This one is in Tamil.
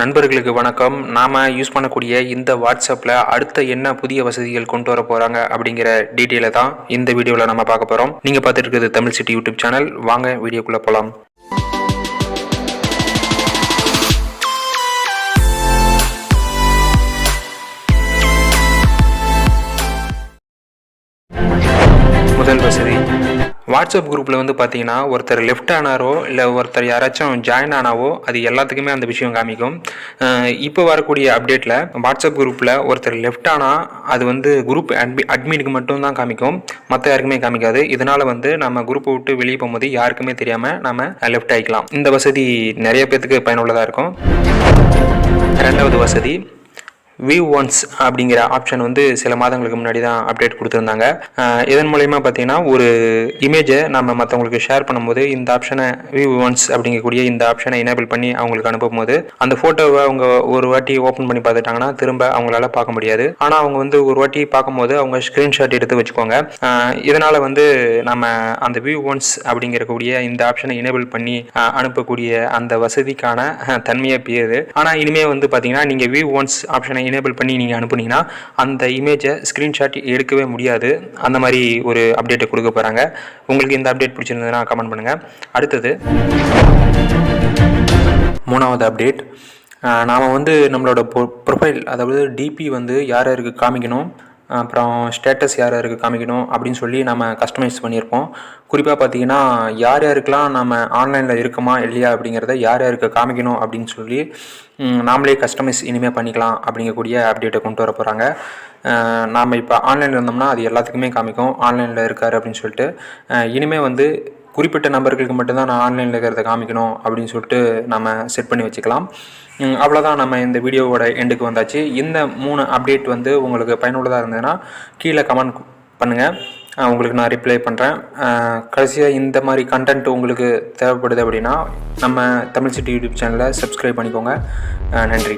நண்பர்களுக்கு வணக்கம். நாம் யூஸ் பண்ணக்கூடிய இந்த வாட்ஸ்அப்பில் அடுத்த என்ன புதிய வசதிகள் கொண்டு வர போகிறாங்க அப்படிங்கிற டீட்டெயிலை தான் இந்த வீடியோவில் நம்ம பார்க்க போகிறோம். நீங்கள் பார்த்துட்டு இருக்கிறது தமிழ் சிட்டி யூடியூப் சேனல். வாங்க வீடியோக்குள்ளே போகலாம். முதல் வசதி, வாட்ஸ்அப் குரூப்பில் வந்து பார்த்தீங்கன்னா ஒருத்தர் லெஃப்ட் ஆனாரோ இல்லை ஒருத்தர் யாராச்சும் ஜாயின் ஆனாவோ அது எல்லாத்துக்குமே அந்த விஷயம் காமிக்கும். இப்போ வரக்கூடிய அப்டேட்டில் வாட்ஸ்அப் குரூப்பில் ஒருத்தர் லெஃப்ட் ஆனால் அது வந்து குரூப் அட்மினுக்கு மட்டும்தான் காமிக்கும், மற்ற யாருக்குமே காமிக்காது. இதனால் வந்து நம்ம குரூப்பை விட்டு வெளியே போகும்போது யாருக்குமே தெரியாமல் நம்ம லெஃப்ட் ஆகிக்கலாம். இந்த வசதி நிறைய பேர்த்துக்கு பயனுள்ளதாக இருக்கும். ரெண்டாவது வசதி, வியூ ஒன்ஸ் அப்படிங்கிற ஆப்ஷன் வந்து சில மாதங்களுக்கு முன்னாடி தான் அப்டேட் கொடுத்துருந்தாங்க. இதன் மூலயமா பார்த்தீங்கன்னா ஒரு இமேஜை நம்ம மற்றவங்களுக்கு ஷேர் பண்ணும்போது இந்த ஆப்ஷனை வியூ ஒன்ஸ் அப்படிங்கக்கூடிய இந்த ஆப்ஷனை எனேபிள் பண்ணி அவங்களுக்கு அனுப்பும் போது அந்த ஃபோட்டோவை அவங்க ஒரு வாட்டி ஓப்பன் பண்ணி பார்த்துட்டாங்கன்னா திரும்ப அவங்களால பார்க்க முடியாது. ஆனால் அவங்க வந்து ஒரு வாட்டி பார்க்கும்போது அவங்க ஸ்க்ரீன்ஷாட் எடுத்து வச்சுக்கோங்க. இதனால் வந்து நம்ம அந்த வியூ ஒன்ஸ் அப்படிங்கிறக்கூடிய இந்த ஆப்ஷனை எனேபிள் பண்ணி அனுப்பக்கூடிய அந்த வசதிக்கான தன்மையை பெறுது. ஆனால் இனிமேல் வந்து பார்த்தீங்கன்னா நீங்கள் வியூ ஒன்ஸ் ஆப்ஷனை எனேபிள் பண்ணி நீங்கள் அனுப்புனீங்கன்னா அந்த இமேஜை ஸ்க்ரீன்ஷாட் எடுக்கவே முடியாது. அந்த மாதிரி ஒரு அப்டேட்டை கொடுக்க போகிறாங்க. உங்களுக்கு இந்த அப்டேட் பிடிச்சிருந்ததுன்னா கமெண்ட் பண்ணுங்கள். அடுத்தது மூணாவது அப்டேட், நாம் வந்து நம்மளோட ப்ரொஃபைல், அதாவது டிபி வந்து யார் யாருக்கு காமிக்கணும், அப்புறம் ஸ்டேட்டஸ் யார் யாருக்கு காமிக்கணும் அப்படின்னு சொல்லி நம்ம கஸ்டமைஸ் பண்ணியிருப்போம். குறிப்பாக பார்த்தீங்கன்னா யார் யாருக்கெல்லாம் நம்ம ஆன்லைனில் இருக்கோமா இல்லையா அப்படிங்கிறத யார் யாருக்கு காமிக்கணும் அப்படின்னு சொல்லி நாமளே கஸ்டமைஸ் இனிமேல் பண்ணிக்கலாம் அப்படிங்கக்கூடிய அப்டேட்டை கொண்டு வர போகிறாங்க. நாம் இப்போ ஆன்லைனில் இருந்தோம்னா அது எல்லாத்துக்குமே காமிக்கும் ஆன்லைனில் இருக்கார் அப்படின்னு சொல்லிட்டு. இனிமேல் வந்து குறிப்பிட்ட நம்பர்களுக்கு மட்டும்தான் நான் ஆன்லைனில் இருக்கிறத காமிக்கணும் அப்படின்னு சொல்லிட்டு நம்ம செட் பண்ணி வச்சுக்கலாம். அவ்வளோதான், நம்ம இந்த வீடியோவோட எண்டுக்கு வந்தாச்சு. இந்த 3 அப்டேட் வந்து உங்களுக்கு பயனுள்ளதாக இருந்ததுன்னா கீழே கமெண்ட் பண்ணுங்கள், உங்களுக்கு நான் ரிப்ளை பண்ணுறேன். கடைசியாக இந்த மாதிரி கண்டென்ட் உங்களுக்கு தேவைப்படுது அப்படின்னா நம்ம தமிழ் சிட்டி யூடியூப் சேனலை சப்ஸ்கிரைப் பண்ணிக்கோங்க. நன்றி.